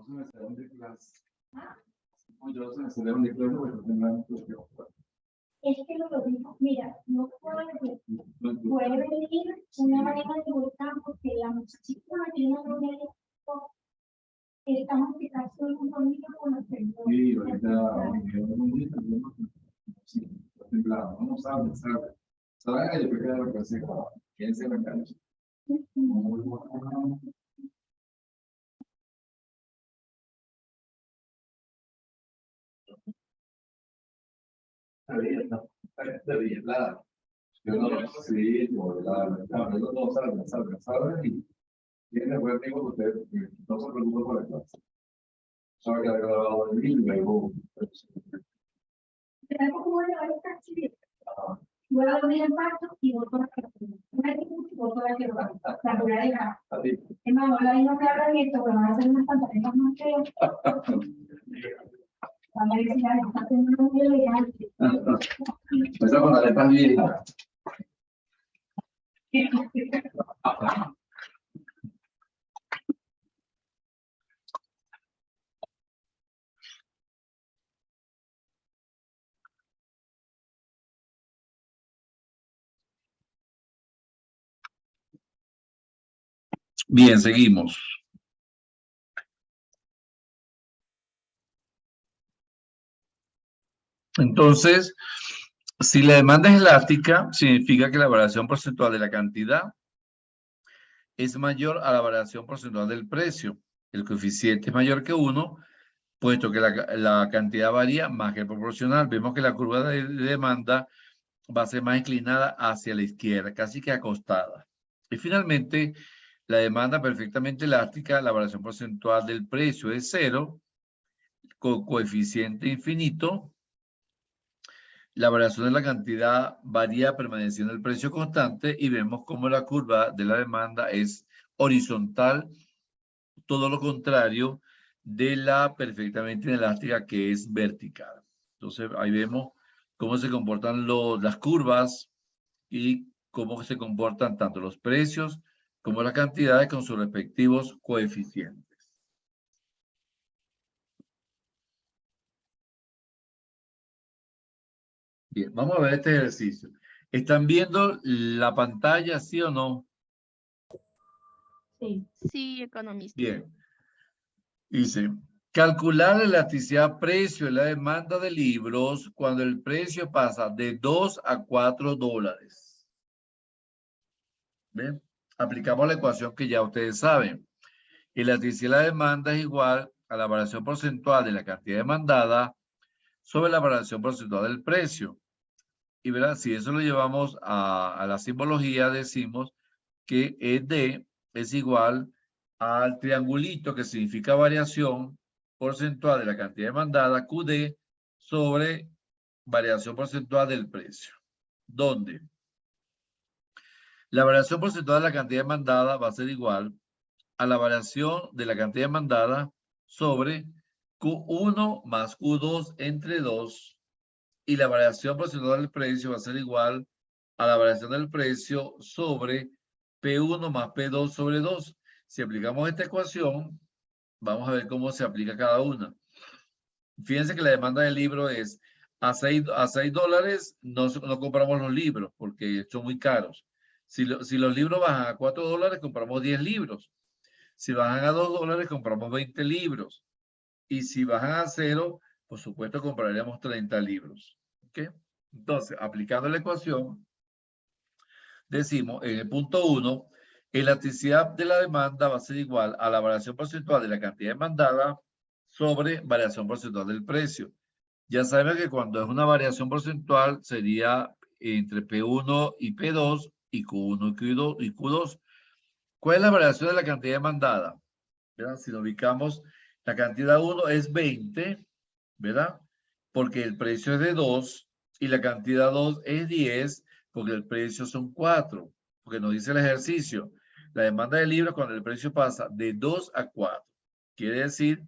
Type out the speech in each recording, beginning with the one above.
se me salieron de clase. Yo se me salieron de clase porque tendrán que Es que lo digo, mira, no puede venir una manera de volcar porque la muchachita Marina Romero está multiplicando un conmigo con los personas. Sí, ahorita, sí, está temblado, no saben, saben. Saben que yo creo que era lo que hace, ¿quién se me cancha? Muy bueno. Está bien, la. Yo no sé, sí, no saben, y tiene buen tiempo que usted no se preocupe por la clase. Sabe que ha grabado el libro y luego. Pero ¿cómo le va a estar chido? Voy a dormir en pacto y voy por la cartera. Una vez y voy por la que va. La pura de la. Es más, ahora mismo que hablan esto, pero van a hacer unas pantallas más feas. Van a decir, ay, está haciendo una muy elegante. Esa pantaleta está vieja. Bien, seguimos. Entonces, si la demanda es elástica, significa que la variación porcentual de la cantidad es mayor a la variación porcentual del precio. El coeficiente es mayor que 1, puesto que la cantidad varía más que proporcional. Vemos que la curva de demanda va a ser más inclinada hacia la izquierda, casi que acostada. Y finalmente, la demanda perfectamente elástica, la variación porcentual del precio es 0, con coeficiente infinito. La variación de la cantidad varía permaneciendo el precio constante y vemos cómo la curva de la demanda es horizontal, todo lo contrario de la perfectamente inelástica que es vertical. Entonces ahí vemos cómo se comportan las curvas y cómo se comportan tanto los precios como las cantidades con sus respectivos coeficientes. Bien, vamos a ver este ejercicio. ¿Están viendo la pantalla, sí o no? Sí. Sí, economista. Bien. Dice, calcular la elasticidad precio de la demanda de libros cuando el precio pasa de 2 a 4 dólares. ¿Ven? Aplicamos la ecuación que ya ustedes saben. Elasticidad de la demanda es igual a la variación porcentual de la cantidad demandada sobre la variación porcentual del precio. Y verán, si eso lo llevamos a la simbología, decimos que ED es igual al triangulito que significa variación porcentual de la cantidad demandada, QD, sobre variación porcentual del precio. ¿Dónde? La variación porcentual de la cantidad demandada va a ser igual a la variación de la cantidad demandada sobre Q1 más Q2 entre 2, y la variación porcentual del precio va a ser igual a la variación del precio sobre P1 más P2 sobre 2. Si aplicamos esta ecuación, vamos a ver cómo se aplica cada una. Fíjense que la demanda del libro es a 6 dólares, no compramos los libros porque son muy caros. Si los libros bajan a 4 dólares, compramos 10 libros. Si bajan a 2 dólares, compramos 20 libros. Y si bajan a 0, por supuesto, compraríamos 30 libros. ¿Okay? Entonces, aplicando la ecuación, decimos en el punto 1, elasticidad de la demanda va a ser igual a la variación porcentual de la cantidad demandada sobre variación porcentual del precio. Ya sabemos que cuando es una variación porcentual sería entre P1 y P2 y Q1 y Q2. ¿Cuál es la variación de la cantidad demandada? ¿Verdad? Si nos ubicamos, la cantidad 1 es 20, ¿verdad? Porque el precio es de 2 y la cantidad 2 es 10 porque el precio son 4, porque nos dice el ejercicio. La demanda de libros cuando el precio pasa de 2 a 4. Quiere decir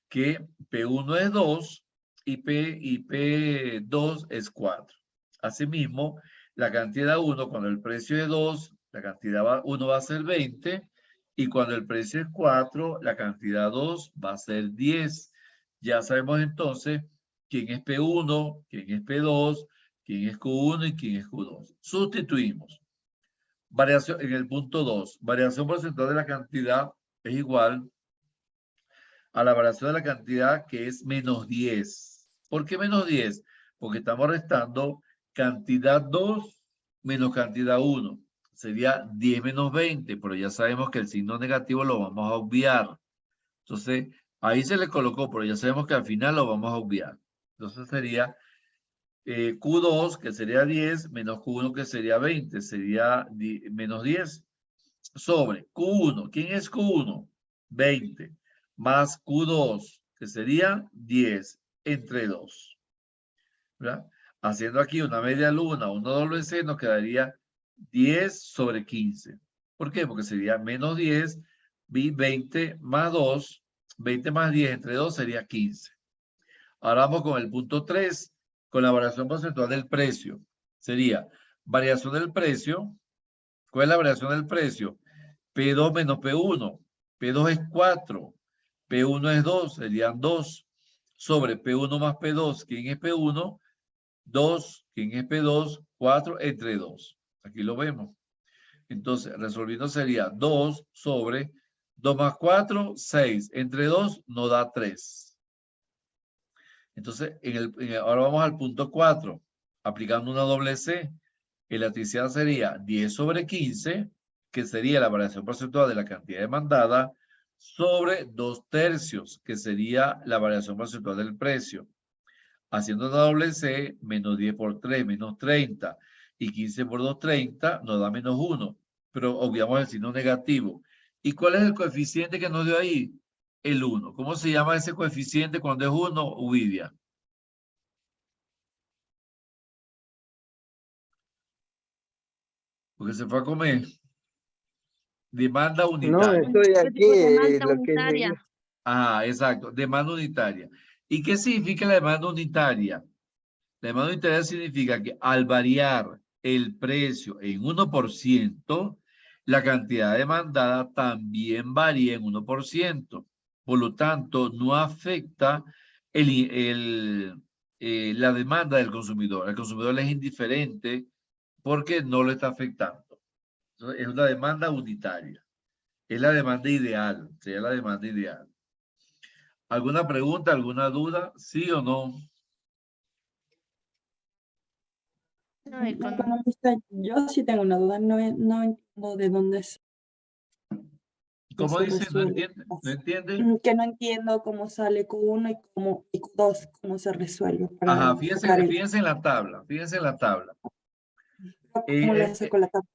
que P1 es 2 y P2 es 4. Asimismo, la cantidad 1 cuando el precio es 2, la cantidad 1 va a ser 20 Y cuando el precio es 4, la cantidad 2 va a ser 10. Ya sabemos entonces quién es P1, quién es P2, quién es Q1 y quién es Q2. Sustituimos. Variación en el punto 2. Variación porcentual de la cantidad es igual a la variación de la cantidad, que es menos 10. ¿Por qué menos 10? Porque estamos restando cantidad 2 menos cantidad 1. Sería 10 menos 20, pero ya sabemos que el signo negativo lo vamos a obviar. Entonces, ahí se le colocó, pero ya sabemos que al final lo vamos a obviar. Entonces sería Q2, que sería 10, menos Q1, que sería 20, sería menos 10, sobre Q1. ¿Quién es Q1? 20, más Q2, que sería 10, entre 2. ¿Verdad? Haciendo aquí una media luna, una doble C, nos quedaría 10 sobre 15. ¿Por qué? Porque sería menos 10, 20 más 2, 20 más 10 entre 2 sería 15. Ahora vamos con el punto 3, con la variación porcentual del precio. Sería variación del precio. ¿Cuál es la variación del precio? P2 menos P1. P2 es 4. P1 es 2, serían 2. Sobre P1 más P2. ¿Quién es P1? 2. ¿Quién es P2? 4 entre 2. Aquí lo vemos. Entonces, resolviendo sería 2 sobre 2 más 4, 6. Entre 2 nos da 3. Entonces, ahora vamos al punto 4. Aplicando una doble C. Elasticidad sería 10 sobre 15, que sería la variación porcentual de la cantidad demandada, sobre 2/3, que sería la variación porcentual del precio. Haciendo una doble C, menos 10 por 3, menos 30. Y 15 por 2, 30, nos da menos 1. Pero obviamos el signo negativo. ¿Y cuál es el coeficiente que nos dio ahí? El 1. ¿Cómo se llama ese coeficiente cuando es 1, Uvidia? Porque se fue a comer. Demanda No, unitaria. estoy aquí, Demanda lo que unitaria. llegué. Ah, exacto. Demanda unitaria. ¿Y qué significa la demanda unitaria? La demanda unitaria significa que al variar el precio en 1%, la cantidad demandada también varía en 1%. Por lo tanto, no afecta la demanda del consumidor. El consumidor le es indiferente porque no lo está afectando. Entonces, es una demanda unitaria. Es la demanda ideal. Sería la demanda ideal. ¿Alguna pregunta, alguna duda? ¿Sí o no? No, y con- Economista, yo sí tengo una duda, no entiendo de dónde ¿Cómo se dice? ¿No resuelve. entiende? ¿No entiende? Que no entiendo cómo sale Q1 y Q2, cómo se resuelve Ajá, para sacar fíjense en la tabla, fíjense en la tabla. cómo le saco la tabla.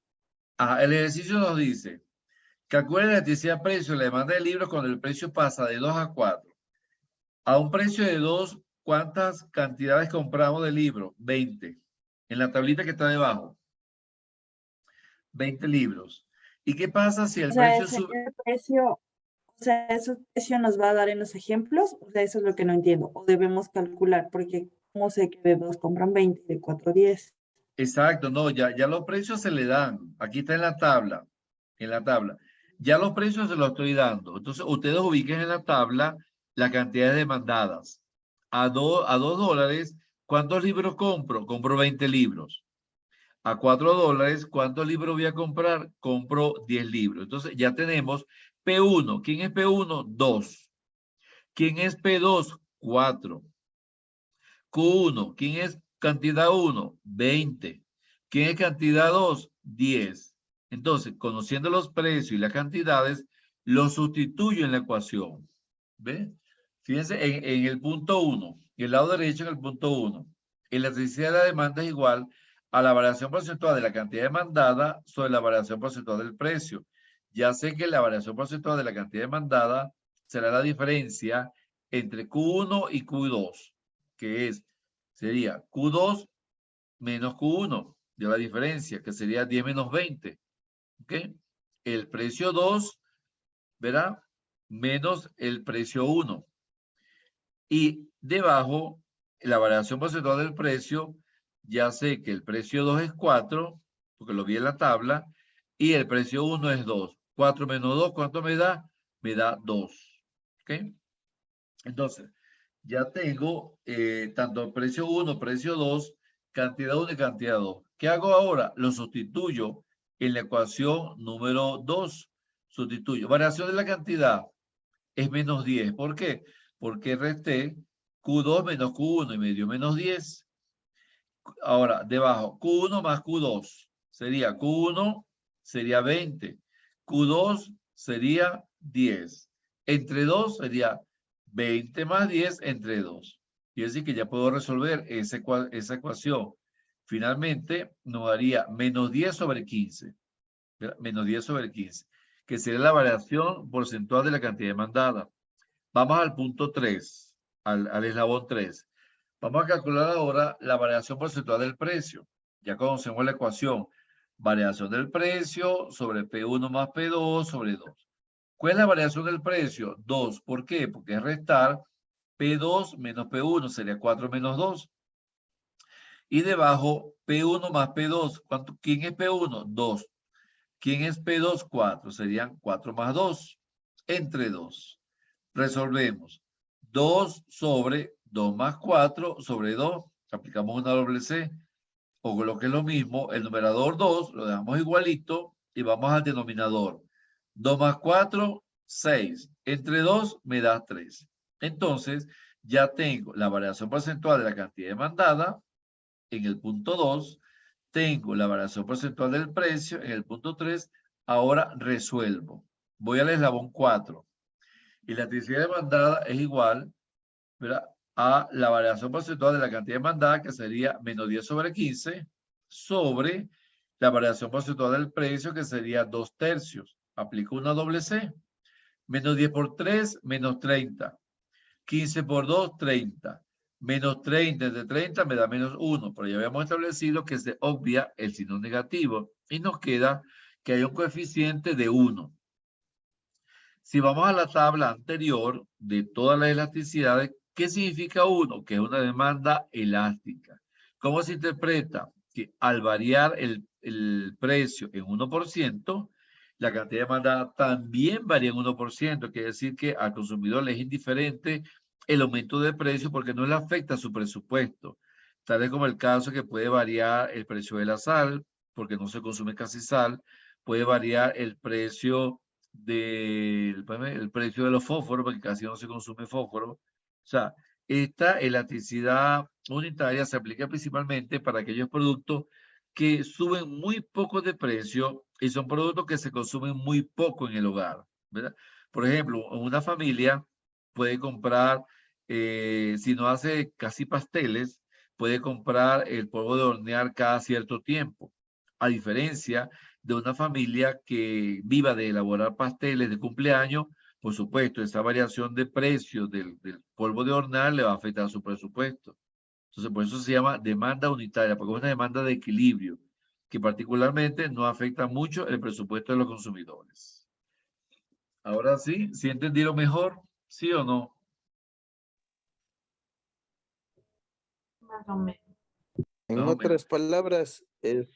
Ajá, el ejercicio nos dice, calcula la electricidad precio, la demanda de libros cuando el precio pasa de 2 a 4. A un precio de 2, ¿cuántas cantidades compramos de libros? 20. En la tablita que está debajo. 20 libros. ¿Y qué pasa si el O sea, precio sube? ese precio nos va a dar en los ejemplos, o sea, eso es lo que no entiendo, o debemos calcular, porque cómo sé que de 2 compran 20 y de 4 10. Exacto, no, ya los precios se le dan. Aquí está en la tabla. En la tabla. Ya los precios se los estoy dando. Entonces, ustedes ubiquen en la tabla las cantidades demandadas. A 2 dólares, ¿cuántos libros compro? Compro 20 libros. A 4 dólares, ¿cuántos libros voy a comprar? Compro 10 libros. Entonces, ya tenemos P1. ¿Quién es P1? 2. ¿Quién es P2? 4. Q1, ¿quién es cantidad 1? 20. ¿Quién es cantidad 2? 10. Entonces, conociendo los precios y las cantidades, los sustituyo en la ecuación. ¿Ve? Fíjense en el punto 1, en el lado derecho en el punto 1. La electricidad de la demanda es igual a la variación porcentual de la cantidad demandada sobre la variación porcentual del precio. Ya sé que la variación porcentual de la cantidad demandada será la diferencia entre Q1 y Q2, que sería Q2 menos Q1, de la diferencia, que sería 10 menos 20. ¿Ok? El precio 2, ¿verdad? Menos el precio 1. Y debajo, la variación porcentual del precio, ya sé que el precio 2 es 4, porque lo vi en la tabla, y el precio 1 es 2. 4 menos 2, ¿cuánto me da? Me da 2. ¿Ok? Entonces, ya tengo tanto precio 1, precio 2, cantidad 1 y cantidad 2. ¿Qué hago ahora? Lo sustituyo en la ecuación número 2. Sustituyo. Variación de la cantidad es menos 10. ¿Por qué? Porque resté Q2 menos Q1 y me dio menos 10. Ahora, debajo, Q1 más Q2 sería Q1 sería 20. Q2 sería 10. Entre 2 sería 20 más 10 entre 2. Quiere decir que ya puedo resolver esa ecuación. Finalmente, nos daría menos 10 sobre 15. ¿Verdad? Menos 10 sobre 15, que sería la variación porcentual de la cantidad demandada. Vamos al punto 3, al eslabón 3. Vamos a calcular ahora la variación porcentual del precio. Ya conocemos la ecuación. Variación del precio sobre P1 más P2 sobre 2. ¿Cuál es la variación del precio? 2. ¿Por qué? Porque es restar P2 menos P1, sería 4 menos 2. Y debajo, P1 más P2. ¿Quién es P1? 2. ¿Quién es P2? 4. Serían 4 más 2 entre 2. Resolvemos. 2 sobre 2 más 4 sobre 2. Aplicamos una doble C. O lo que es lo mismo, el numerador 2 lo dejamos igualito y vamos al denominador. 2 más 4, 6. Entre 2 me da 3. Entonces, ya tengo la variación porcentual de la cantidad demandada en el punto 2. Tengo la variación porcentual del precio en el punto 3. Ahora resuelvo. Voy al eslabón 4. Y la electricidad demandada es igual, ¿verdad?, a la variación porcentual de la cantidad demandada, que sería menos 10 sobre 15, sobre la variación porcentual del precio, que sería 2 tercios. Aplico una doble C. Menos 10 por 3, menos 30. 15 por 2, 30. Menos 30 entre 30 me da menos 1. Pero ya habíamos establecido que se obvia el signo negativo. Y nos queda que hay un coeficiente de 1. Si vamos a la tabla anterior de todas las elasticidades, ¿qué significa 1? Que es una demanda elástica. ¿Cómo se interpreta? Que al variar el precio en 1%, la cantidad demandada también varía en 1%. Quiere decir que al consumidor le es indiferente el aumento de precio porque no le afecta su presupuesto. Tal es como el caso que puede variar el precio de la sal, porque no se consume casi sal. Puede variar el precio el precio de los fósforos, porque casi no se consume fósforo. O sea, esta elasticidad unitaria se aplica principalmente para aquellos productos que suben muy poco de precio y son productos que se consumen muy poco en el hogar, ¿verdad? Por ejemplo, una familia puede comprar, si no hace casi pasteles, puede comprar el polvo de hornear cada cierto tiempo. A diferencia de una familia que viva de elaborar pasteles de cumpleaños, por supuesto, esa variación de precio del polvo de hornear le va a afectar a su presupuesto. Entonces, por eso se llama demanda unitaria, porque es una demanda de equilibrio, que particularmente no afecta mucho el presupuesto de los consumidores. Ahora sí, ¿sí entendí lo mejor? ¿Sí o no? Más o menos. En Más o menos. otras palabras, es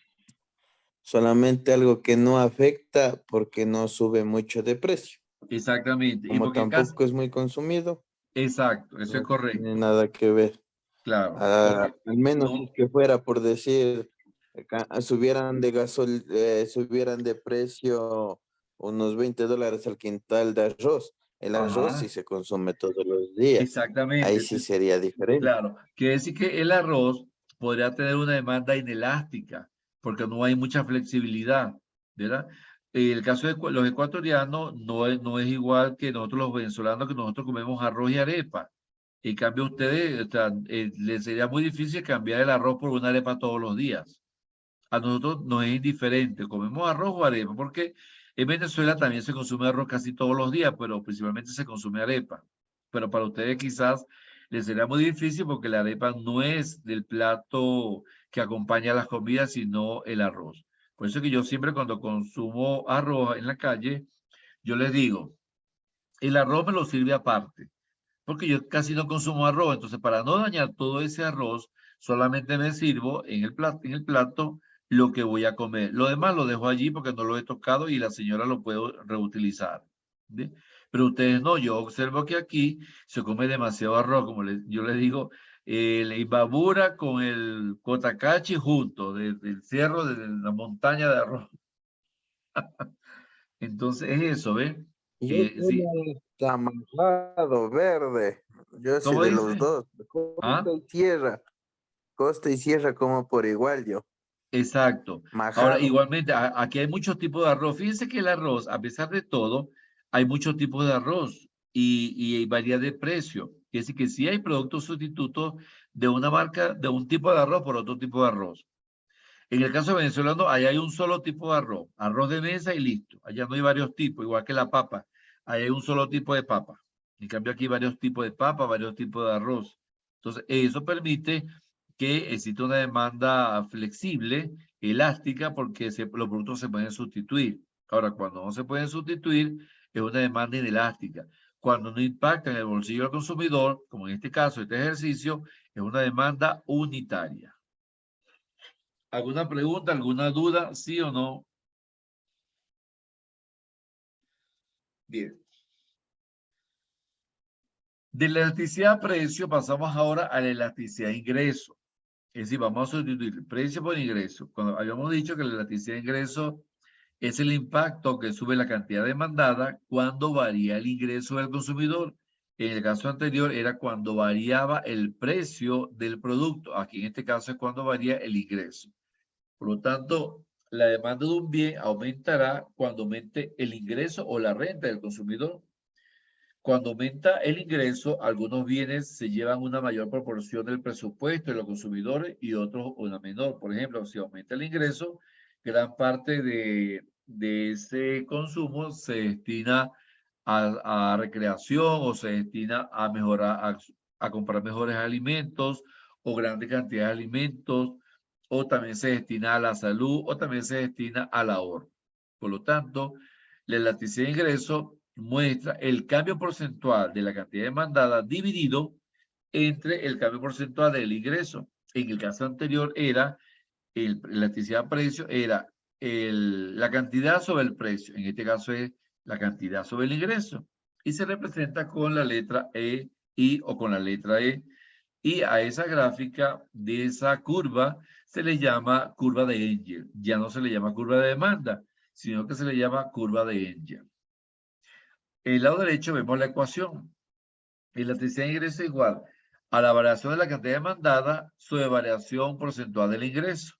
solamente algo que no afecta porque no sube mucho de precio. Exactamente. Y Como porque casi... tampoco es muy consumido, Exacto, eso es no correcto. tiene nada que ver. Claro. Al menos no- si es que fuera por decir, subieran de precio unos $20 al quintal de arroz. El arroz Ajá, sí se consume todos los días. Ahí exactamente. sí sería diferente. Claro, quiere decir que el arroz podría tener una demanda inelástica, porque no hay mucha flexibilidad, ¿verdad? El caso de los ecuatorianos no es igual que nosotros los venezolanos, que nosotros comemos arroz y arepa. En cambio, ustedes, o sea, les sería muy difícil cambiar el arroz por una arepa todos los días. A nosotros nos es indiferente, comemos arroz o arepa, porque en Venezuela también se consume arroz casi todos los días, pero principalmente se consume arepa. Pero para ustedes quizás les será muy difícil porque la arepa no es del plato que acompaña las comidas, sino el arroz. Por eso que yo siempre cuando consumo arroz en la calle, yo les digo, el arroz me lo sirve aparte, porque yo casi no consumo arroz. Entonces, para no dañar todo ese arroz, solamente me sirvo en el plato lo que voy a comer. Lo demás lo dejo allí porque no lo he tocado y la señora lo puedo reutilizar. ¿Ve? Pero ustedes no, yo observo que aquí se come demasiado arroz, como yo les digo, la imbabura con el cotacachi juntos, del cerro, de la montaña de arroz. Entonces es eso, ¿ven? Yo Sí. como el tamalado verde. Yo soy ¿Cómo de los dice? dos. ¿Ah? Costa y sierra. Costa y sierra como por igual yo. Exacto. Ahora, Majado. igualmente, aquí hay muchos tipos de arroz. Fíjense que el arroz, a pesar de todo, hay muchos tipos de arroz y varía de precio. Es decir, que sí hay productos sustitutos de una marca, de un tipo de arroz por otro tipo de arroz. En el caso venezolano, allá hay un solo tipo de arroz, arroz de mesa y listo. Allá no hay varios tipos, igual que la papa. Allá hay un solo tipo de papa. En cambio, aquí hay varios tipos de papa, varios tipos de arroz. Entonces, eso permite que exista una demanda flexible, elástica, porque los productos se pueden sustituir. Ahora, cuando no se pueden sustituir, es una demanda inelástica. Cuando no impacta en el bolsillo del consumidor, como en este caso, este ejercicio, es una demanda unitaria. ¿Alguna pregunta, alguna duda? ¿Sí o no? Bien. De la elasticidad a precio pasamos ahora a la elasticidad a ingreso. Es decir, vamos a sustituir precio por ingreso. Cuando habíamos dicho que la elasticidad de ingreso es el impacto que sube la cantidad demandada cuando varía el ingreso del consumidor. En el caso anterior era cuando variaba el precio del producto. Aquí en este caso es cuando varía el ingreso. Por lo tanto, la demanda de un bien aumentará cuando aumente el ingreso o la renta del consumidor. Cuando aumenta el ingreso, algunos bienes se llevan una mayor proporción del presupuesto de los consumidores y otros una menor. Por ejemplo, si aumenta el ingreso, gran parte de ese consumo se destina a recreación o se destina a mejorar, a comprar mejores alimentos o grandes cantidades de alimentos, o también se destina a la salud o también se destina al ahorro. Por lo tanto, la elasticidad de ingreso muestra el cambio porcentual de la cantidad demandada dividido entre el cambio porcentual del ingreso. En el caso anterior era la elasticidad precio, era la cantidad sobre el precio. En este caso es la cantidad sobre el ingreso. Y se representa con la letra E, I o con la letra E. Y a esa gráfica de esa curva se le llama curva de Engel. Ya no se le llama curva de demanda, sino que se le llama curva de Engel. En el lado derecho vemos la ecuación. La elasticidad de ingreso es igual a la variación de la cantidad demandada sobre variación porcentual del ingreso.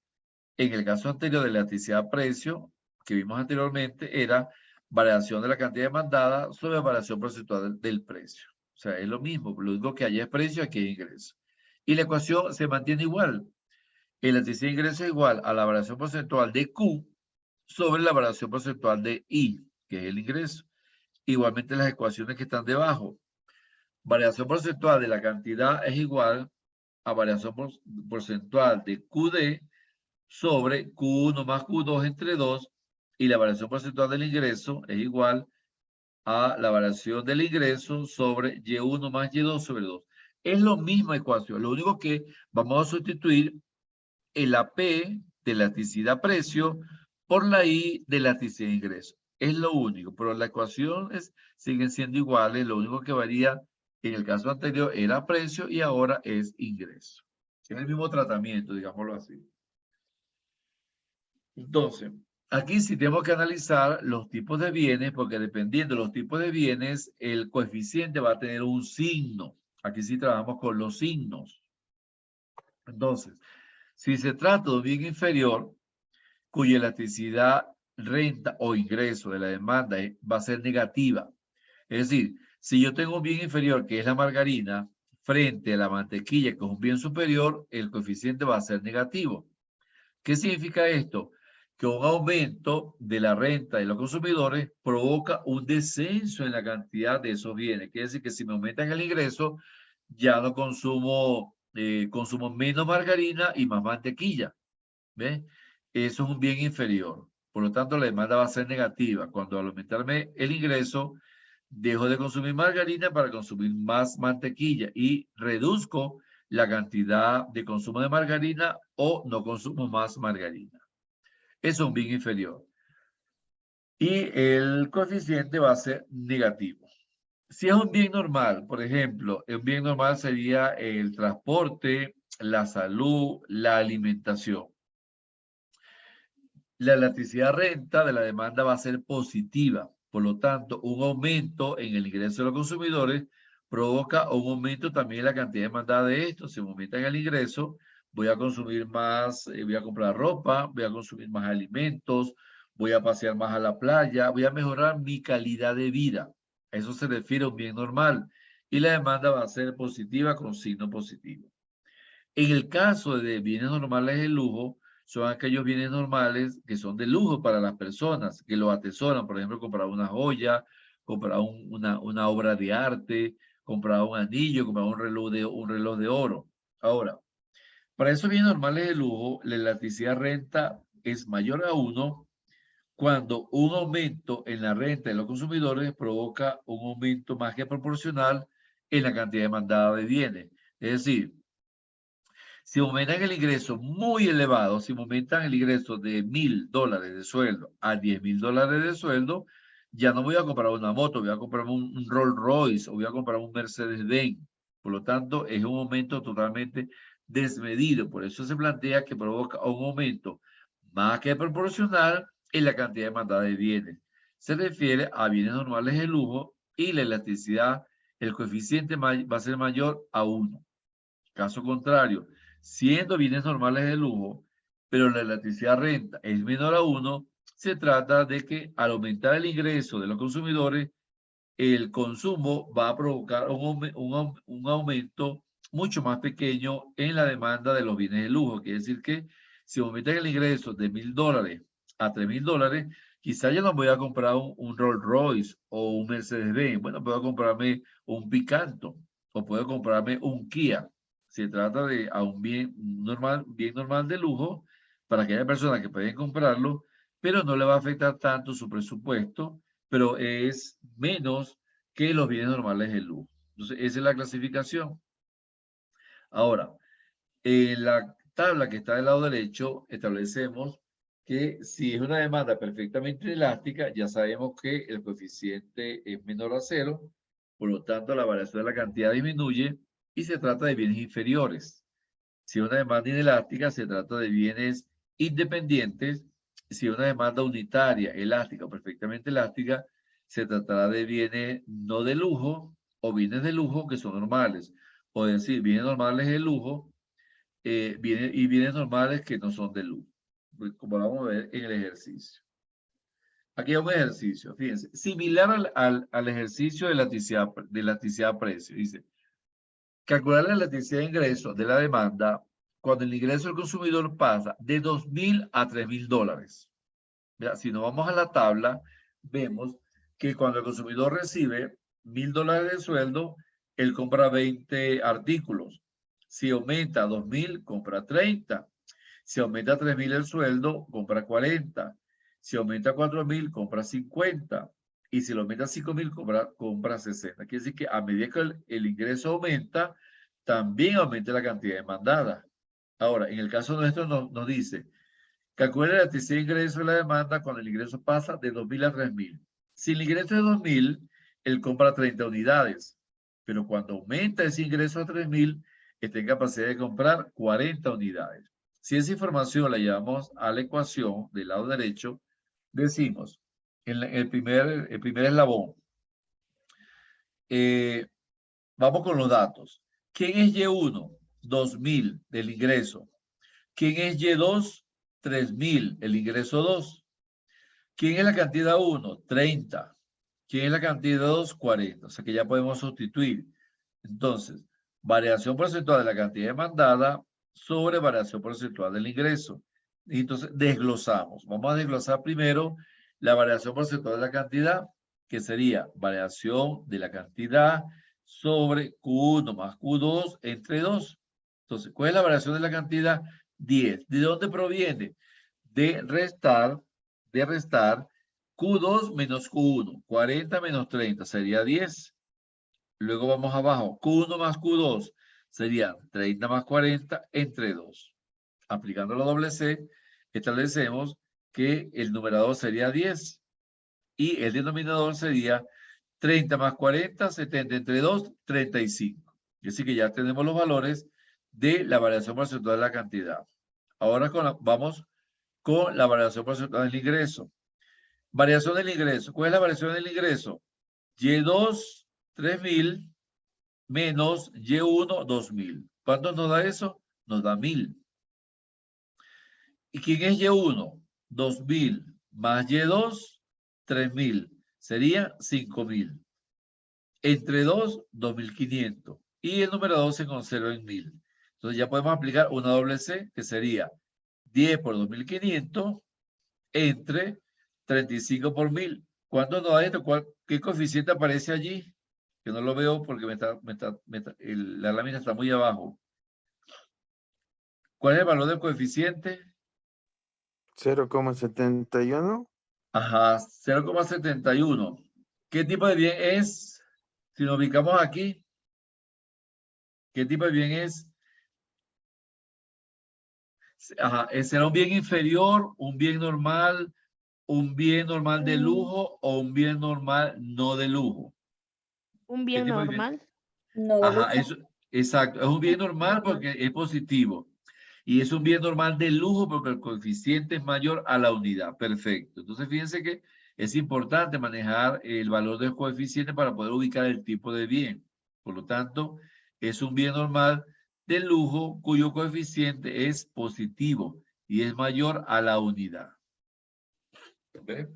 En el caso anterior de la elasticidad precio, que vimos anteriormente, era variación de la cantidad demandada sobre variación porcentual del precio. O sea, es lo mismo, lo único que allá es precio, aquí es ingreso. Y la ecuación se mantiene igual. La elasticidad de ingreso es igual a la variación porcentual de Q sobre la variación porcentual de I, que es el ingreso. Igualmente las ecuaciones que están debajo. Variación porcentual de la cantidad es igual a variación porcentual de QD sobre Q1 más Q2 entre 2, y la variación porcentual del ingreso es igual a la variación del ingreso sobre Y1 más Y2 sobre 2. Es la misma ecuación, lo único que vamos a sustituir la P de elasticidad precio por la I de elasticidad ingreso. Es lo único, pero las ecuaciones siguen siendo iguales, lo único que varía en el caso anterior era precio y ahora es ingreso. Es el mismo tratamiento, digámoslo así. Entonces, aquí sí tenemos que analizar los tipos de bienes, porque dependiendo de los tipos de bienes, el coeficiente va a tener un signo. Aquí sí trabajamos con los signos. Entonces, si se trata de un bien inferior, cuya elasticidad, renta o ingreso de la demanda va a ser negativa. Es decir, si yo tengo un bien inferior, que es la margarina, frente a la mantequilla, que es un bien superior, el coeficiente va a ser negativo. ¿Qué significa esto? Que un aumento de la renta de los consumidores provoca un descenso en la cantidad de esos bienes. Quiere decir que si me aumentan el ingreso, ya no consumo, consumo menos margarina y más mantequilla. ¿Ves? Eso es un bien inferior. Por lo tanto, la demanda va a ser negativa. Cuando al aumentarme el ingreso, dejo de consumir margarina para consumir más mantequilla y reduzco la cantidad de consumo de margarina o no consumo más margarina. es un bien inferior. Y el coeficiente va a ser negativo. Si es un bien normal, por ejemplo, un bien normal sería el transporte, la salud, la alimentación. La elasticidad renta de la demanda va a ser positiva. Por lo tanto, un aumento en el ingreso de los consumidores provoca un aumento también en la cantidad demandada de esto. Si me aumentan el ingreso, voy a consumir más, voy a comprar ropa, voy a consumir más alimentos, voy a pasear más a la playa, voy a mejorar mi calidad de vida. A eso se refiere a un bien normal. Y la demanda va a ser positiva con signo positivo. En el caso de bienes normales de lujo, son aquellos bienes normales que son de lujo para las personas, que lo atesoran. Por ejemplo, comprar una joya, comprar una obra de arte, comprar un anillo, comprar un reloj de oro. Ahora, para esos bienes normales de lujo, la elasticidad renta es mayor a 1 cuando un aumento en la renta de los consumidores provoca un aumento más que proporcional en la cantidad demandada de bienes. Es decir, si aumentan el ingreso muy elevado, si aumentan el ingreso de $1,000 de sueldo a $10,000 de sueldo, ya no voy a comprar una moto, voy a comprar un Rolls Royce o voy a comprar un Mercedes-Benz. Por lo tanto, es un aumento totalmente desmedido. Por eso se plantea que provoca un aumento más que proporcional en la cantidad demandada de bienes. Se refiere a bienes normales de lujo y la elasticidad, el coeficiente va a ser mayor a 1. Caso contrario, siendo bienes normales de lujo, pero la elasticidad renta es menor a 1, se trata de que al aumentar el ingreso de los consumidores, el consumo va a provocar un aumento mucho más pequeño en la demanda de los bienes de lujo. Quiere decir que si aumentan el ingreso de $1,000 a $3,000, quizá ya no voy a comprar un Rolls Royce o un Mercedes-Benz. Bueno, puedo comprarme un Picanto o puedo comprarme un Kia. Se trata de a un bien normal de lujo para aquellas personas que pueden comprarlo, pero no le va a afectar tanto su presupuesto, pero es menos que los bienes normales de lujo. Entonces, esa es la clasificación. Ahora, en la tabla que está del lado derecho, establecemos que si es una demanda perfectamente elástica, ya sabemos que el coeficiente es menor a 0, por lo tanto, la variación de la cantidad disminuye y se trata de bienes inferiores. Si es una demanda inelástica, se trata de bienes independientes. Si es una demanda unitaria, elástica o perfectamente elástica, se tratará de bienes no de lujo o bienes de lujo que son normales. O decir, bienes normales de lujo y bienes normales que no son de lujo, como vamos a ver en el ejercicio. Aquí hay un ejercicio, fíjense, similar al ejercicio de elasticidad precio. Dice, calcular la elasticidad de ingresos de la demanda cuando el ingreso del consumidor pasa de $2,000 a $3,000. Si nos vamos a la tabla, vemos que cuando el consumidor recibe $1,000 de sueldo, él compra 20 artículos. Si aumenta a 2,000, compra 30. Si aumenta a 3,000 el sueldo, compra 40. Si aumenta a 4,000, compra 50. Y si lo aumenta a 5,000, compra 60. Quiere decir que a medida que el ingreso aumenta, también aumenta la cantidad demandada. Ahora, en el caso nuestro nos dice, calcula la elasticidad de ingreso de la demanda cuando el ingreso pasa de 2,000 a 3,000. Si el ingreso es de 2,000, él compra 30 unidades. Pero cuando aumenta ese ingreso a 3,000, está en capacidad de comprar 40 unidades. Si esa información la llevamos a la ecuación del lado derecho, decimos, en el primer eslabón, vamos con los datos. ¿Quién es Y1? 2,000 del ingreso. ¿Quién es Y2? 3,000, el ingreso 2. ¿Quién es la cantidad 1? 30. ¿Quién es la cantidad 2? 40. O sea que ya podemos sustituir. Entonces, variación porcentual de la cantidad demandada sobre variación porcentual del ingreso. Y entonces desglosamos. Vamos a desglosar primero la variación porcentual de la cantidad, que sería variación de la cantidad sobre Q1 más Q2 entre 2. Entonces, ¿cuál es la variación de la cantidad? 10. ¿De dónde proviene? De restar Q2 menos Q1. 40 menos 30 sería 10. Luego vamos abajo. Q1 más Q2 serían 30 más 40 entre 2. Aplicando la doble C, establecemos que el numerador sería 10 y el denominador sería 30 más 40, 70 entre 2, 35. Así que ya tenemos los valores de la variación porcentual de la cantidad. Ahora vamos con la variación porcentual del ingreso. Variación del ingreso. ¿Cuál es la variación del ingreso? Y2, 3.000 menos Y1, 2.000. ¿Cuánto nos da eso? Nos da 1.000. ¿Y quién es Y1? 2.000 más Y2, 3.000. Sería 5.000. Entre 2, 2.500. Y el numerador se conserva en 1.000. Entonces ya podemos aplicar una doble C, que sería 10 por 2.500 entre 35 por 1.000. ¿Cuánto nos da esto? ¿Qué coeficiente aparece allí? Que no lo veo porque la lámina está muy abajo. ¿Cuál es el valor del coeficiente? 0,71. Ajá, 0,71. ¿Qué tipo de bien es? Si nos ubicamos aquí, ¿qué tipo de bien es? Ajá, ¿será un bien inferior, un bien normal de lujo o un bien normal no de lujo? Un ¿Qué bien tipo de bien? normal. No de Ajá, lujo. exacto, es un bien normal porque es positivo. Y es un bien normal de lujo porque el coeficiente es mayor a la unidad. Perfecto. Entonces, fíjense que es importante manejar el valor del coeficiente para poder ubicar el tipo de bien. Por lo tanto, es un bien normal de lujo cuyo coeficiente es positivo y es mayor a la unidad. ¿Ve?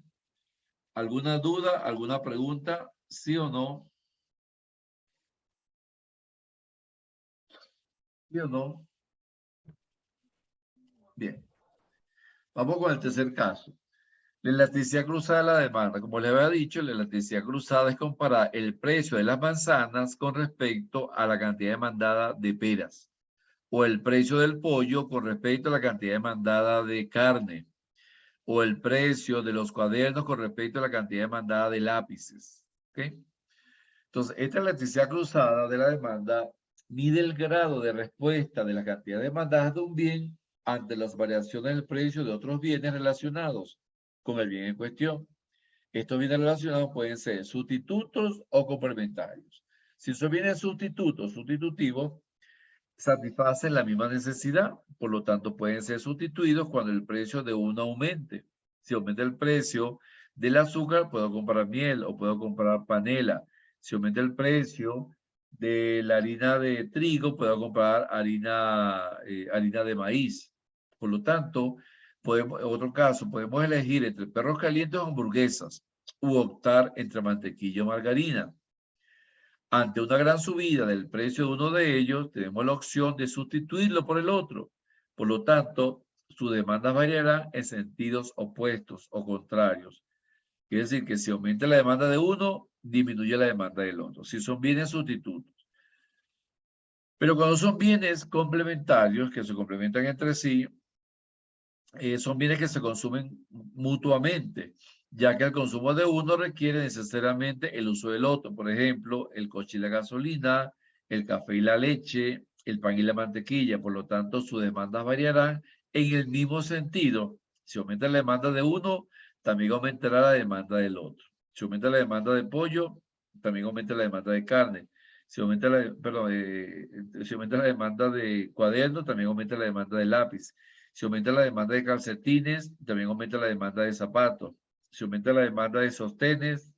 ¿Alguna duda? ¿Alguna pregunta? ¿Sí o no? ¿Sí o no? Bien. Vamos con el tercer caso. La elasticidad cruzada de la demanda. Como les había dicho, la elasticidad cruzada es comparar el precio de las manzanas con respecto a la cantidad demandada de peras, o el precio del pollo con respecto a la cantidad demandada de carne, o el precio de los cuadernos con respecto a la cantidad demandada de lápices. ¿Ok? Entonces, esta elasticidad cruzada de la demanda mide el grado de respuesta de la cantidad demandada de un bien ante las variaciones del precio de otros bienes relacionados con el bien en cuestión. Estos bienes relacionados pueden ser sustitutos o complementarios. Si son bienes sustitutos, sustitutivos, satisfacen la misma necesidad, por lo tanto pueden ser sustituidos cuando el precio de uno aumente. Si aumenta el precio del azúcar, puedo comprar miel o puedo comprar panela. Si aumenta el precio de la harina de trigo, puedo comprar harina de maíz. Por lo tanto, en otro caso, podemos elegir entre perros calientes o hamburguesas u optar entre mantequilla o margarina. Ante una gran subida del precio de uno de ellos, tenemos la opción de sustituirlo por el otro. Por lo tanto, sus demandas variarán en sentidos opuestos o contrarios. Quiere decir que si aumenta la demanda de uno, disminuye la demanda del otro. Si son bienes sustitutos. Pero cuando son bienes complementarios, que se complementan entre sí, son bienes que se consumen mutuamente, ya que el consumo de uno requiere necesariamente el uso del otro. Por ejemplo, el coche y la gasolina, el café y la leche, el pan y la mantequilla. Por lo tanto, sus demandas variarán en el mismo sentido. Si aumenta la demanda de uno, también aumentará la demanda del otro. Si aumenta la demanda de pollo, también aumenta la demanda de carne. Si aumenta si aumenta la demanda de cuadernos, también aumenta la demanda de lápiz. Si aumenta la demanda de calcetines, también aumenta la demanda de zapatos. Si aumenta la demanda de sostenes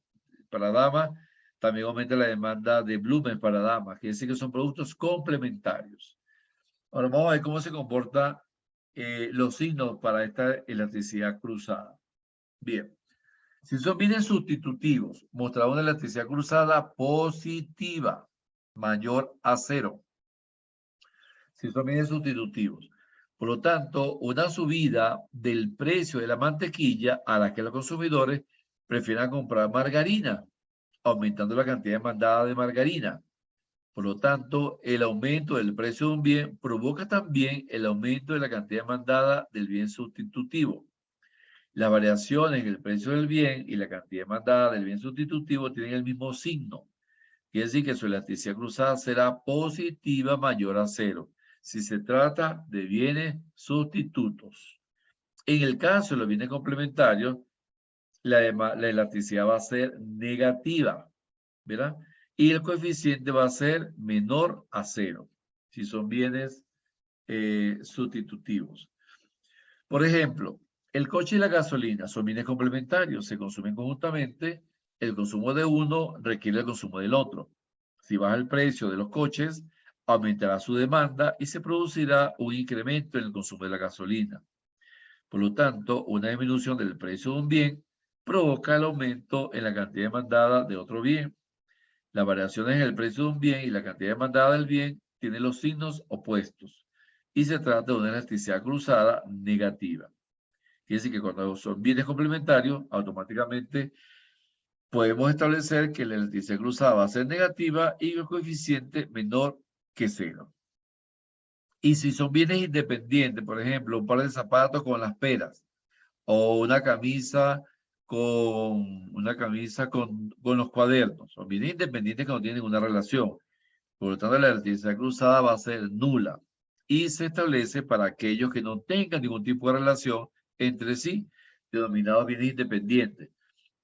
para damas, también aumenta la demanda de blumen para damas. Quiere decir que son productos complementarios. Ahora vamos a ver cómo se comportan los signos para esta elasticidad cruzada. Bien. Si son bienes sustitutivos, mostrará una elasticidad cruzada positiva, mayor a 0. Si son bienes sustitutivos. Por lo tanto, una subida del precio de la mantequilla hará que los consumidores prefieran comprar margarina, aumentando la cantidad demandada de margarina. Por lo tanto, el aumento del precio de un bien provoca también el aumento de la cantidad demandada del bien sustitutivo. Las variaciones en el precio del bien y la cantidad demandada del bien sustitutivo tienen el mismo signo. Quiere decir que su elasticidad cruzada será positiva mayor a 0 si se trata de bienes sustitutos. En el caso de los bienes complementarios, la elasticidad va a ser negativa, ¿verdad? Y el coeficiente va a ser menor a 0, si son bienes sustitutivos. Por ejemplo, el coche y la gasolina son bienes complementarios, se consumen conjuntamente, el consumo de uno requiere el consumo del otro. Si baja el precio de los coches, aumentará su demanda y se producirá un incremento en el consumo de la gasolina. Por lo tanto, una disminución del precio de un bien provoca el aumento en la cantidad demandada de otro bien. Las variaciones en el precio de un bien y la cantidad demandada del bien tienen los signos opuestos y se trata de una elasticidad cruzada negativa. Quiere decir que cuando son bienes complementarios, automáticamente podemos establecer que la elasticidad cruzada va a ser negativa y el coeficiente menor que 0. Y si son bienes independientes, por ejemplo, un par de zapatos con las peras, o una camisa con los cuadernos, son bienes independientes que no tienen ninguna relación. Por lo tanto, la elasticidad cruzada va a ser nula y se establece para aquellos que no tengan ningún tipo de relación entre sí, denominados bienes independientes.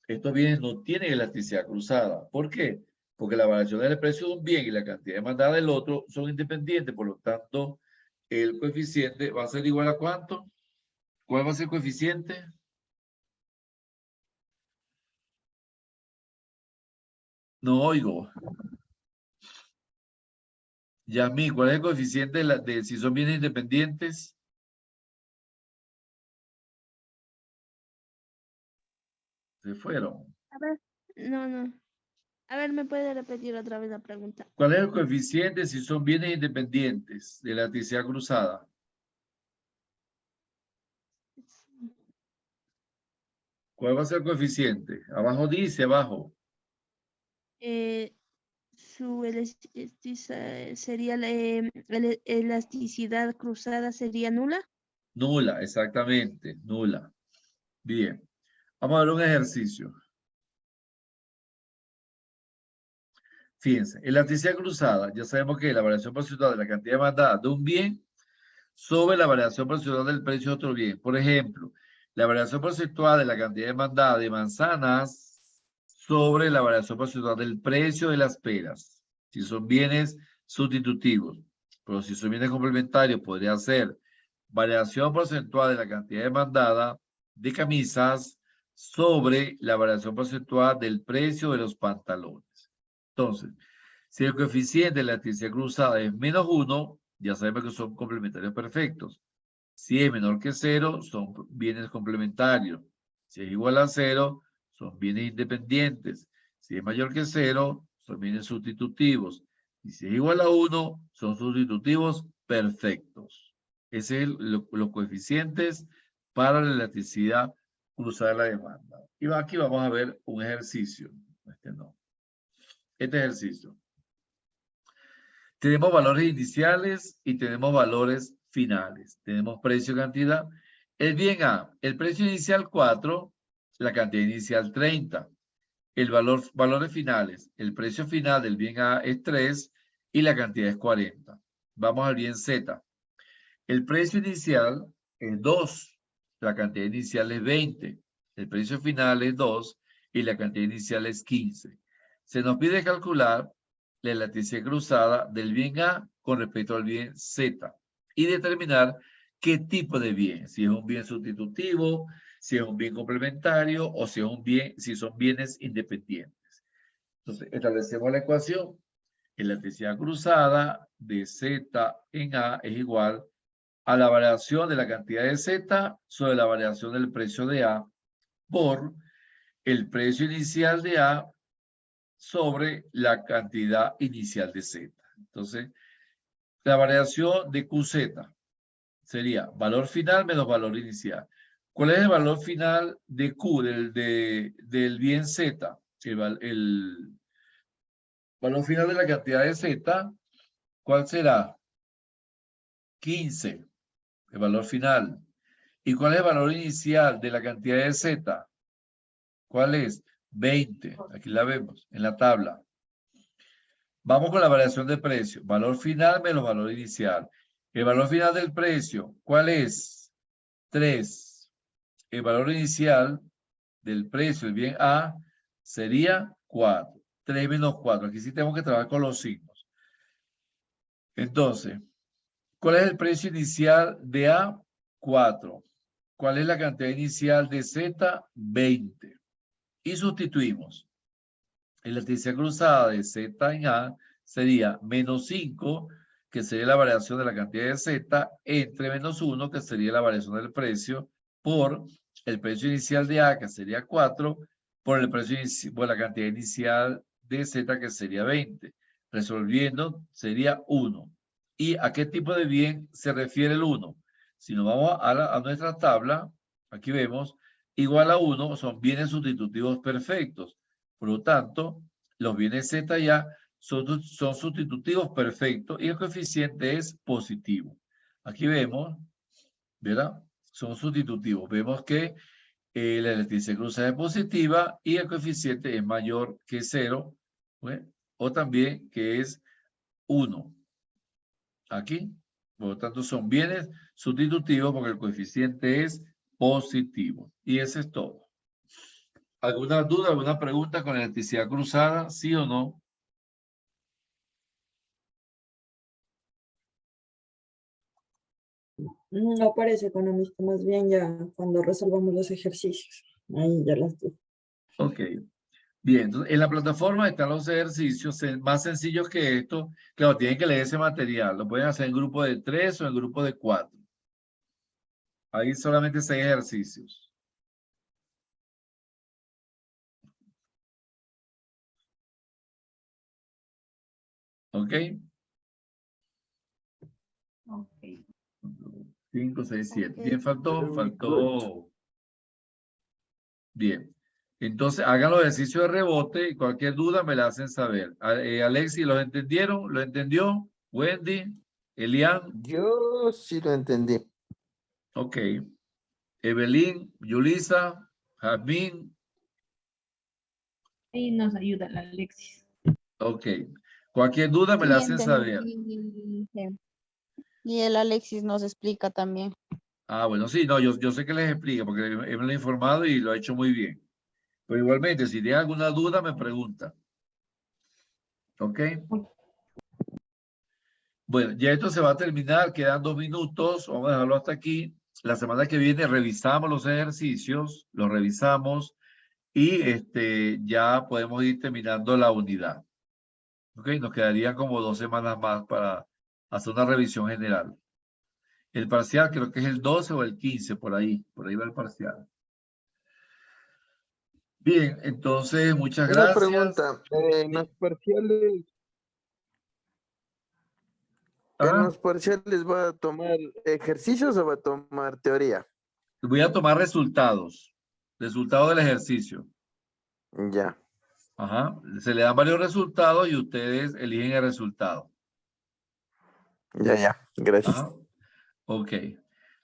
Estos bienes no tienen elasticidad cruzada. ¿Por qué? Porque la variación del precio de un bien y la cantidad demandada del otro son independientes. Por lo tanto, el coeficiente va a ser igual a ¿cuánto? ¿Cuál va a ser el coeficiente? No oigo. Yasmín, ¿cuál es el coeficiente de si son bienes independientes? Se fueron. A ver, no. A ver, ¿me puede repetir otra vez la pregunta? ¿Cuál es el coeficiente si son bienes independientes de la elasticidad cruzada? ¿Cuál va a ser el coeficiente? Abajo dice, abajo. Su sería la elasticidad cruzada sería nula. Nula, exactamente, nula. Bien. Vamos a ver un ejercicio. Fíjense, elasticidad cruzada, ya sabemos que la variación porcentual de la cantidad demandada de un bien sobre la variación porcentual del precio de otro bien. Por ejemplo, la variación porcentual de la cantidad demandada de manzanas sobre la variación porcentual del precio de las peras. Si son bienes sustitutivos, pero si son bienes complementarios, podría ser variación porcentual de la cantidad demandada de camisas sobre la variación porcentual del precio de los pantalones. Entonces, si el coeficiente de la elasticidad cruzada es -1, ya sabemos que son complementarios perfectos. Si es menor que 0, son bienes complementarios. Si es igual a 0, son bienes independientes. Si es mayor que 0, son bienes sustitutivos. Y si es igual a 1, son sustitutivos perfectos. Esos son los coeficientes para la elasticidad cruzada de la demanda. Y aquí vamos a ver un ejercicio. Este ejercicio. Tenemos valores iniciales y tenemos valores finales. Tenemos precio y cantidad. El bien A, el precio inicial 4, la cantidad inicial 30. Valores finales, el precio final del bien A es 3 y la cantidad es 40. Vamos al bien Z. El precio inicial es 2, la cantidad inicial es 20. El precio final es 2 y la cantidad inicial es 15. Se nos pide calcular la elasticidad cruzada del bien A con respecto al bien Z y determinar qué tipo de bien, si es un bien sustitutivo, si es un bien complementario o si son bienes independientes. Entonces, establecemos la ecuación. La elasticidad cruzada de Z en A es igual a la variación de la cantidad de Z sobre la variación del precio de A por el precio inicial de A sobre la cantidad inicial de Z. Entonces, la variación de QZ sería valor final menos valor inicial. ¿Cuál es el valor final de Q, del bien Z? El valor final de la cantidad de Z, ¿cuál será? 15, el valor final. ¿Y cuál es el valor inicial de la cantidad de Z? ¿Cuál es? 20. Aquí la vemos en la tabla. Vamos con la variación de precio. Valor final menos valor inicial. El valor final del precio, ¿cuál es? 3. el valor inicial del precio del bien A sería 4. 3 menos 4. Aquí sí tenemos que trabajar con los signos. Entonces, ¿cuál es el precio inicial de A? 4. ¿Cuál es la cantidad inicial de Z? 20. Y sustituimos. En la laticia cruzada de Z en A sería menos 5, que sería la variación de la cantidad de Z, entre menos 1, que sería la variación del precio, por el precio inicial de A, que sería 4, por el precio por la cantidad inicial de Z, que sería 20. Resolviendo, sería 1. ¿Y a qué tipo de bien se refiere el 1? Si nos vamos a nuestra tabla, aquí vemos, igual a 1 son bienes sustitutivos perfectos. Por lo tanto, los bienes Z y A son sustitutivos perfectos y el coeficiente es positivo. Aquí vemos, ¿verdad? Son sustitutivos. Vemos que la electricidad cruzada es positiva y el coeficiente es mayor que 0, ¿ve? O también que es 1. Aquí, por lo tanto, son bienes sustitutivos porque el coeficiente es positivo. Y eso es todo. ¿Alguna duda, alguna pregunta con la electricidad cruzada? ¿Sí o no? No parece economista, más bien ya cuando resolvamos los ejercicios. Ahí ya las dudas. Ok. Bien, entonces, en la plataforma están los ejercicios más sencillos que esto. Claro, tienen que leer ese material. Lo pueden hacer en grupo de 3 o en grupo de 4. Hay solamente 6 ejercicios. ¿Ok? Ok. 5, 6, 7. Ok. Bien, faltó. Very good. Bien. Entonces, hagan los ejercicios de rebote y cualquier duda me la hacen saber. Alexi, ¿los entendieron? ¿Lo entendió? Wendy, Elian, Yo sí lo entendí. ok. Evelyn, Yulisa, Jazmín, Ahí nos ayuda la Alexis. ok. Cualquier duda me la hacen saber. Y el Alexis nos explica también. Ah, bueno, sí, no, yo sé que les explica porque me lo he informado y lo ha hecho muy bien. Pero igualmente, si tienen alguna duda, me preguntan. ¿Ok? Bueno, ya esto se va a terminar, quedan 2 minutos, vamos a dejarlo hasta aquí. La semana que viene revisamos los ejercicios, los revisamos y ya podemos ir terminando la unidad. ¿Ok? Nos quedarían como 2 semanas más para hacer una revisión general. El parcial creo que es el 12 o el 15, por ahí va el parcial. Bien, entonces muchas Una gracias. pregunta, en los parciales, ¿va a tomar ejercicios o va a tomar teoría? Voy a tomar resultados del ejercicio. Ya, Ajá. Se le dan varios resultados y ustedes eligen el resultado. ya, gracias. Ajá. Ok.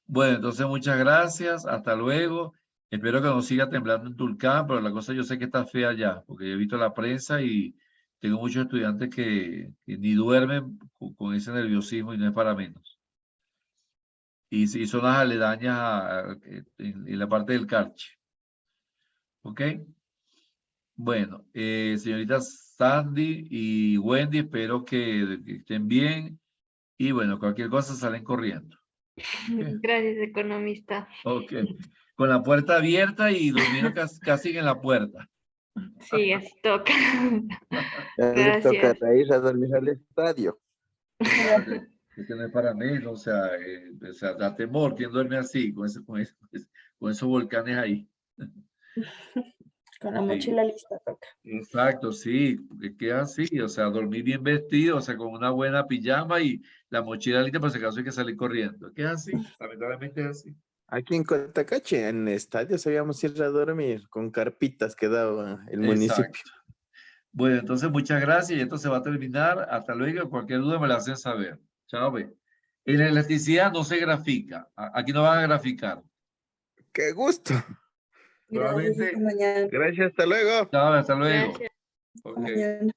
Bueno, entonces muchas gracias. Hasta luego. Espero que no siga temblando en Tulcán, pero la cosa yo sé que está fea ya, porque he visto la prensa y tengo muchos estudiantes que ni duermen con ese nerviosismo y no es para menos. Y son las aledañas en la parte del Carchi. ¿Ok? Bueno, señoritas Sandy y Wendy, espero que estén bien. Y bueno, cualquier cosa salen corriendo. Gracias, economista. Ok. Con la puerta abierta y durmiendo casi en la puerta. Sí, así toca. Ya le toca Gracias. ir a dormir al estadio. Es que no es para menos, o sea, da temor. ¿Quién duerme así, con esos volcanes ahí? Con la Sí. mochila lista toca. Exacto, sí, porque queda así, o sea, dormir bien vestido, o sea, con una buena pijama y la mochila lista, por si acaso hay que salir corriendo. Queda así, lamentablemente es así. Aquí en Cotacache, en el estadio, sabíamos ir a dormir con carpitas que daba el municipio. Exacto. Bueno, entonces muchas gracias y esto se va a terminar. Hasta luego, cualquier duda me la hacen saber. Chao, ve. En la elasticidad no se grafica, aquí no van a graficar. ¡Qué gusto! Gracias, hasta Solamente, mañana. Gracias, hasta luego. chao, hasta luego. Gracias. Hasta Ok. mañana.